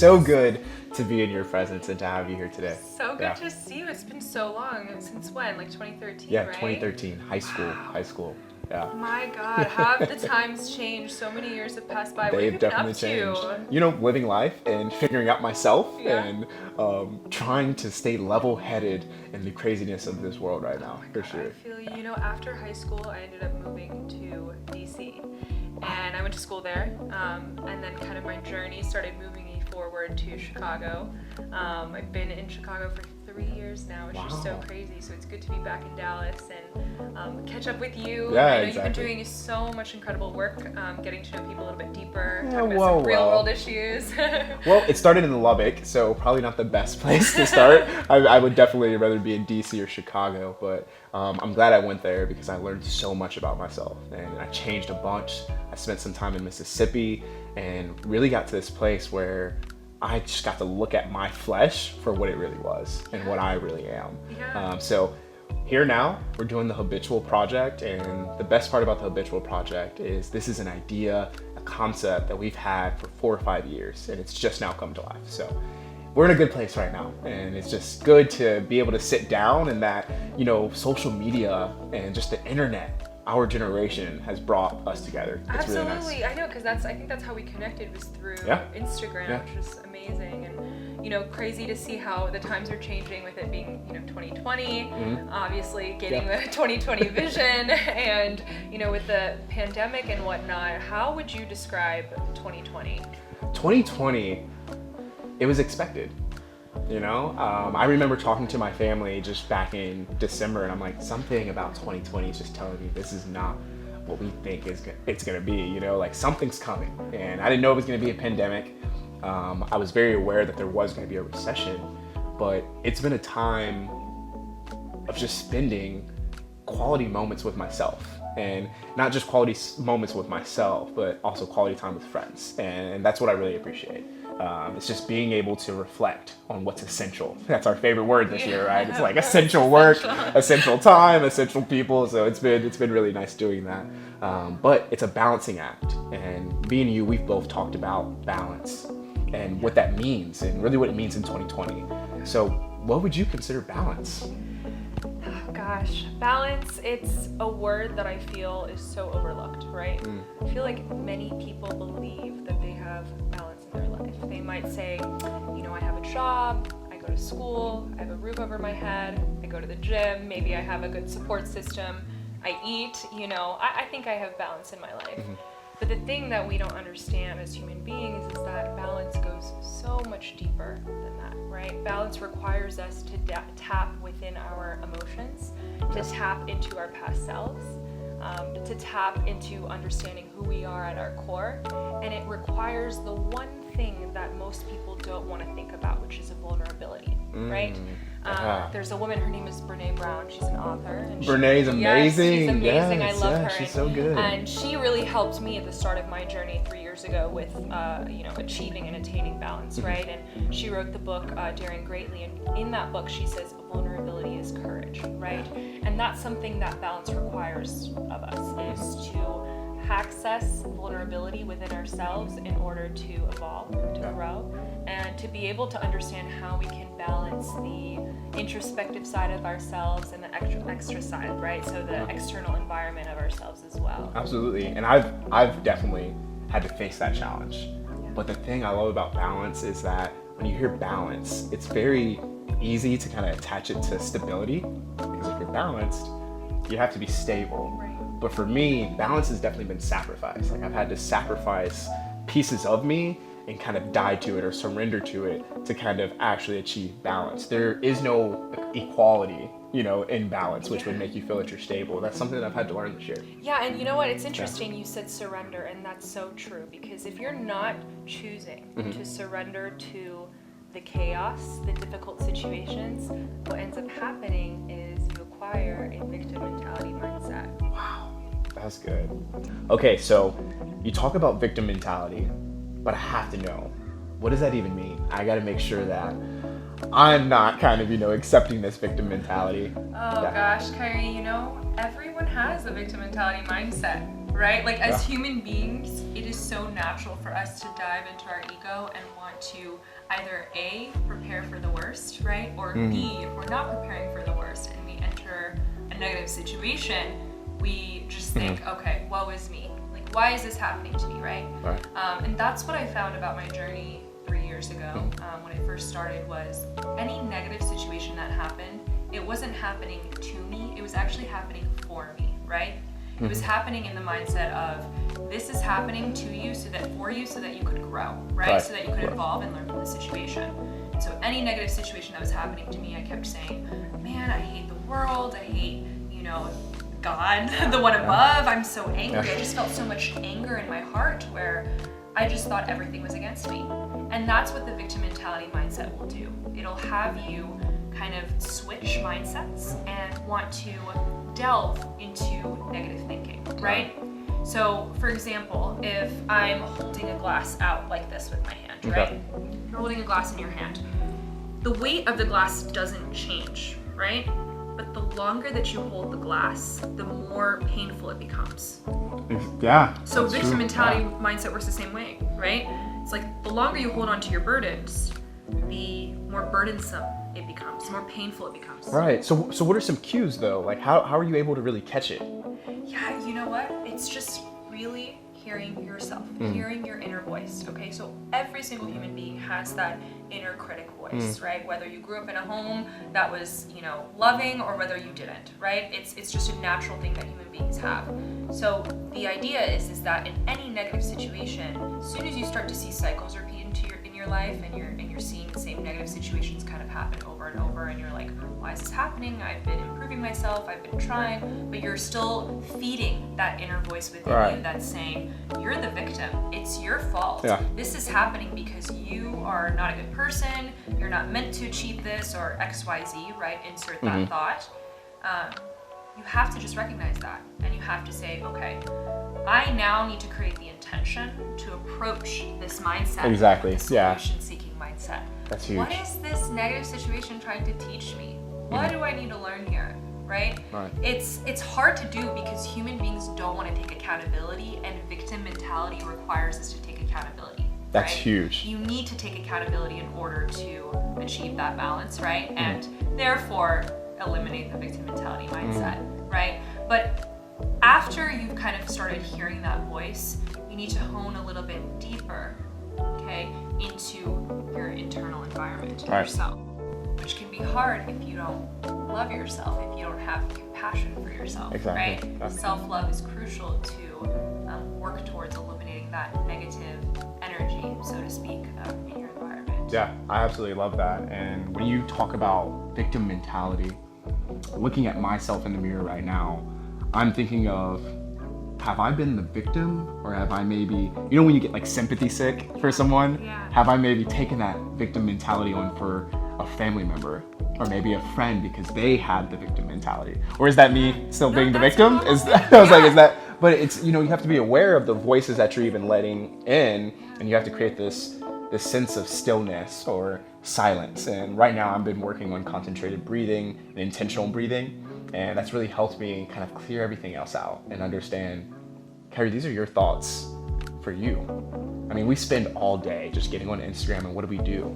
so good to be in your presence and to have you here today. So good to see you. It's been so long. Since when? Like 2013, Yeah, right? 2013, high school. Yeah. My God, have the times changed? So many years have passed by. What have you They've been definitely up changed. to? You know, living life and figuring out myself Yeah. and trying to stay level-headed in the craziness of this world right now, for sure. I feel you. You know, after high school, I ended up moving to DC, and I went to school there. And then kind of my journey started moving me forward to Chicago. I've been in Chicago for 3 years now, which is so crazy. So it's good to be back in Dallas and catch up with you. Yeah, I know exactly. you've been doing so much incredible work, getting to know people a little bit deeper, Yeah, talking about some real world issues. Well, it started in Lubbock, so probably not the best place to start. I would definitely rather be in DC or Chicago, but I'm glad I went there because I learned so much about myself and I changed a bunch. I spent some time in Mississippi and really got to this place where I just got to look at my flesh for what it really was and what I really am. Yeah. So here now, we're doing the Habitual Project, and the best part about the Habitual Project is this is an idea, a concept that we've had for 4 or 5 years, and it's just now come to life. So we're in a good place right now, and it's just good to be able to sit down and that, you know, social media and just the internet, our generation has brought us together. It's Absolutely, really nice. I know, because I think that's how we connected, was through Instagram, which is amazing, and you know, crazy to see how the times are changing with it being, you know, 2020, obviously getting the 2020 vision, and you know, with the pandemic and whatnot. How would you describe 2020? 2020, it was expected. You know, I remember talking to my family just back in December, and I'm like, something about 2020 is just telling me this is not what we think it's gonna be. You know, like something's coming, and I didn't know it was gonna be a pandemic. I was very aware that there was gonna be a recession, but it's been a time of just spending quality moments with myself, and not just quality moments with myself, but also quality time with friends, and that's what I really appreciate. It's just being able to reflect on what's essential. That's our favorite word this year, right? It's like essential work, essential time, essential people. So it's been really nice doing that. But it's a balancing act, and me and you, we've both talked about balance and what that means, and really what it means in 2020. So what would you consider balance? Oh gosh, balance, it's a word that I feel is so overlooked, right? I feel like many people believe that they have balance in their life. They might say, you know, I have a job, I go to school, I have a roof over my head, I go to the gym, maybe I have a good support system, I eat, you know, I think I have balance in my life. But the thing that we don't understand as human beings is that balance goes so much deeper than that, right? Balance requires us to tap within our emotions, to tap into our past selves, to tap into understanding who we are at our core. And it requires the one thing that most people don't want to think about, which is a vulnerability, right? There's a woman, her name is Brene Brown. She's an author. And Brene's amazing. Yes, she's amazing. Yes, I love her. She's so good. And she really helped me at the start of my journey 3 years ago with, you know, achieving and attaining balance, right? And she wrote the book, Daring Greatly. And in that book, she says vulnerability is courage, right? And that's something that balance requires of us, is to access vulnerability within ourselves in order to evolve, to grow, and to be able to understand how we can balance the introspective side of ourselves and the extra side, right? So the external environment of ourselves as well. Absolutely, and I've definitely had to face that challenge. But the thing I love about balance is that when you hear balance, it's very easy to kind of attach it to stability, because if you're balanced, you have to be stable. Right. But for me, balance has definitely been sacrifice. Like I've had to sacrifice pieces of me and kind of die to it or surrender to it to kind of actually achieve balance. There is no equality, you know, in balance, which would make you feel that you're stable. That's something that I've had to learn this year. Yeah, and you know what? It's interesting you said surrender, and that's so true, because if you're not choosing to surrender to the chaos, the difficult situations, what ends up happening is you acquire a victim mentality mindset. Wow, that's good. Okay, so you talk about victim mentality, but I have to know, what does that even mean? I got to make sure that I'm not kind of, you know, accepting this victim mentality. Oh gosh, Kyrie, you know, everyone has a victim mentality mindset. right? Like as human beings, it is so natural for us to dive into our ego and want to either A, prepare for the worst, right? Or B, if we're not preparing for the worst and we enter a negative situation, we just think, okay, woe is me. Like, why is this happening to me, right? And that's what I found about my journey 3 years ago when I first started was any negative situation that happened, it wasn't happening to me, it was actually happening for me, right? It was happening in the mindset of this is happening to you so that you could grow, right? So that you could evolve and learn from the situation. So any negative situation that was happening to me, I kept saying, man, I hate the world, I hate, God, the one above, I'm so angry. I just felt so much anger in my heart where I just thought everything was against me. And that's what the victim mentality mindset will do. It'll have you kind of switch mindsets and want to delve into negative thinking, right? So, for example, if I'm holding a glass out like this with my hand, right? You're holding a glass in your hand. The weight of the glass doesn't change, right? But the longer that you hold the glass, the more painful it becomes. Yeah. So victim mentality mindset works the same way, right? It's like the longer you hold on to your burdens, the more burdensome it becomes, the more painful it becomes. Right. So what are some cues though? Like how are you able to really catch it? Yeah, you know what? It's just really hearing yourself, hearing your inner voice. Okay, so every single human being has that inner critic voice, right? Whether you grew up in a home that was, loving or whether you didn't, right? It's just a natural thing that human beings have. So the idea is that in any negative situation, as soon as you start to see cycles repeat in your life and you're seeing the same negative situations kind of happen over and over and you're like, why is this happening? I've been improving myself, I've been trying, but you're still feeding that inner voice within you that's saying, you're the victim, it's your fault. This is happening because you are not a good person, you're not meant to achieve this or XYZ, right? Insert that thought. You have to just recognize that and you have to say, okay, I now need to create the intention to approach this mindset. Exactly. This solution-seeking mindset. That's huge. What is this negative situation trying to teach me? What do I need to learn here? Right? It's hard to do because human beings don't want to take accountability, and victim mentality requires us to take accountability. That's huge. You need to take accountability in order to achieve that balance, right? And therefore eliminate the victim mentality mindset, right? But after you've kind of started hearing that voice, you need to hone a little bit deeper, okay, into your internal environment, yourself, which can be hard if you don't love yourself, if you don't have compassion for yourself, right? Self-love is crucial to work towards eliminating that negative energy, so to speak, in your environment. Yeah, I absolutely love that. And when you talk about victim mentality, looking at myself in the mirror right now, I'm thinking of, have I been the victim or have I maybe, when you get like sympathy sick for someone, have I maybe taken that victim mentality on for a family member or maybe a friend because they had the victim mentality? Or is that me still being the victim? Like, is that, but it's, you have to be aware of the voices that you're even letting in, and you have to create this sense of stillness or silence. And right now I've been working on concentrated breathing and intentional breathing. And that's really helped me kind of clear everything else out and understand, Carrie, these are your thoughts for you. I mean, we spend all day just getting on Instagram, and what do?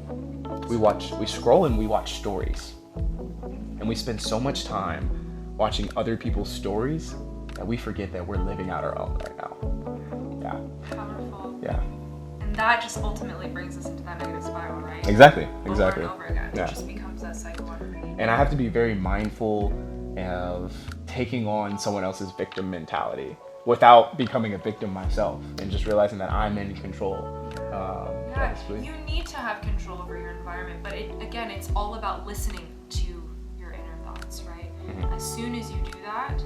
We scroll and we watch stories. And we spend so much time watching other people's stories that we forget that we're living out our own right now. Yeah. Powerful. Yeah. And that just ultimately brings us into that negative spiral, right? Exactly. Over and over again. It just becomes that cycle. And I have to be very mindful of taking on someone else's victim mentality without becoming a victim myself, and just realizing that I'm in control. You need to have control over your environment, but it's all about listening to your inner thoughts, right? As soon as you do that,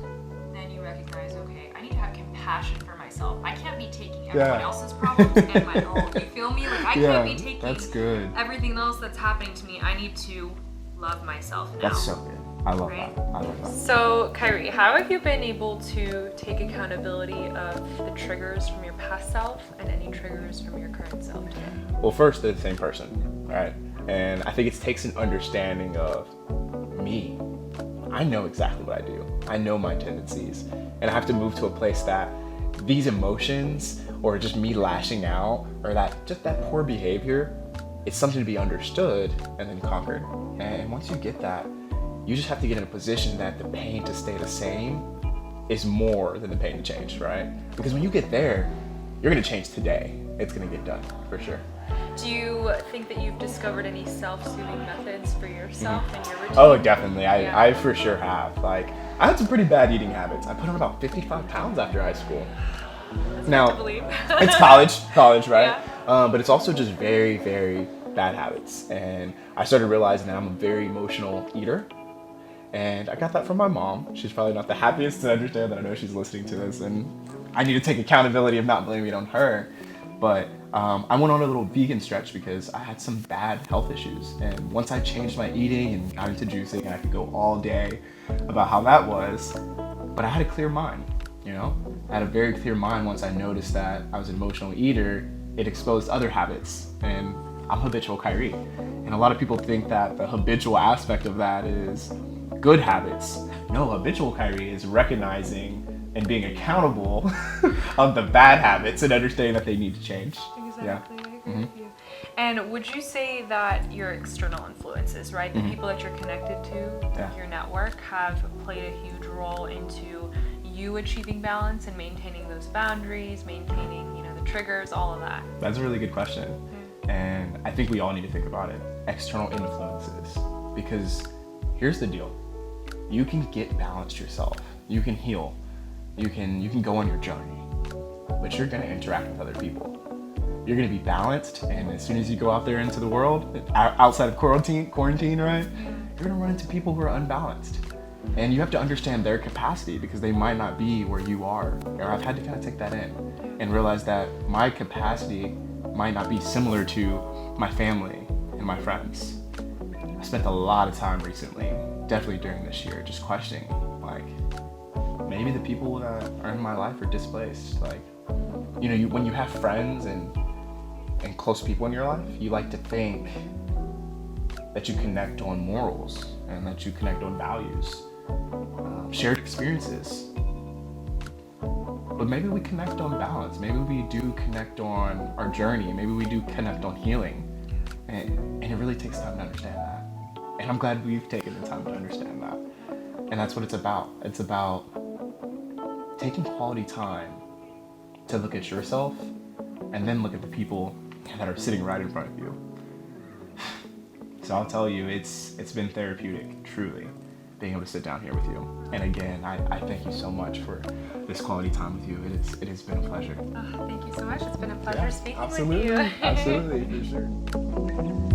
then you recognize, okay, I need to have compassion for myself. I can't be taking everyone else's problems and my own. You feel me? Like I can't be taking everything else that's happening to me. I need to love myself now. That's so good. I love that. So, Kyrie, how have you been able to take accountability of the triggers from your past self and any triggers from your current self today? Well, first, they're the same person, right? And I think it takes an understanding of me. I know exactly what I do. I know my tendencies. And I have to move to a place that these emotions or just me lashing out or that poor behavior, it's something to be understood and then conquered. And once you get that, you just have to get in a position that the pain to stay the same is more than the pain to change, right? Because when you get there, you're gonna change today. It's gonna get done, for sure. Do you think that you've discovered any self-soothing methods for yourself and your routine? Oh, definitely. I for sure have. Like, I had some pretty bad eating habits. I put on about 55 pounds after high school. That's Now, hard to believe. It's college, right? Yeah. But it's also just very, very bad habits. And I started realizing that I'm a very emotional eater. And I got that from my mom. She's probably not the happiest to understand that. I know she's listening to this, and I need to take accountability of not blaming it on her. But I went on a little vegan stretch because I had some bad health issues. And once I changed my eating and got into juicing, and I could go all day about how that was, but I had a clear mind, you know? I had a very clear mind once I noticed that I was an emotional eater. It exposed other habits, and I'm habitual Kyrie. And a lot of people think that the habitual aspect of that is good habits. No, habitual Kyrie is recognizing and being accountable of the bad habits and understanding that they need to change. Exactly, Yeah. I agree with you. And would you say that your external influences, right, the people that you're connected to, your network, have played a huge role into you achieving balance and maintaining those boundaries, maintaining, you know, the triggers, all of that? That's a really good question. And I think we all need to think about it. External influences. Because here's the deal. You can get balanced yourself. You can heal. You can go on your journey. But you're gonna interact with other people. You're gonna be balanced, and as soon as you go out there into the world, outside of quarantine, right? You're gonna run into people who are unbalanced. And you have to understand their capacity because they might not be where you are. Or I've had to kind of take that in and realize that my capacity might not be similar to my family and my friends. I spent a lot of time recently, definitely during this year, just questioning, like, maybe the people that are in my life are displaced. Like, you know, when you have friends and close people in your life, you like to think that you connect on morals and that you connect on values, shared experiences. But maybe we connect on balance. Maybe we do connect on our journey. Maybe we do connect on healing. And it really takes time to understand that. And I'm glad we've taken the time to understand that. And that's what it's about. It's about taking quality time to look at yourself and then look at the people that are sitting right in front of you. So I'll tell you, it's been therapeutic, truly, being able to sit down here with you. And again, I thank you so much for this quality time with you. It has been a pleasure. Thank you so much. It's been a pleasure speaking Absolutely. with you. Absolutely, for sure.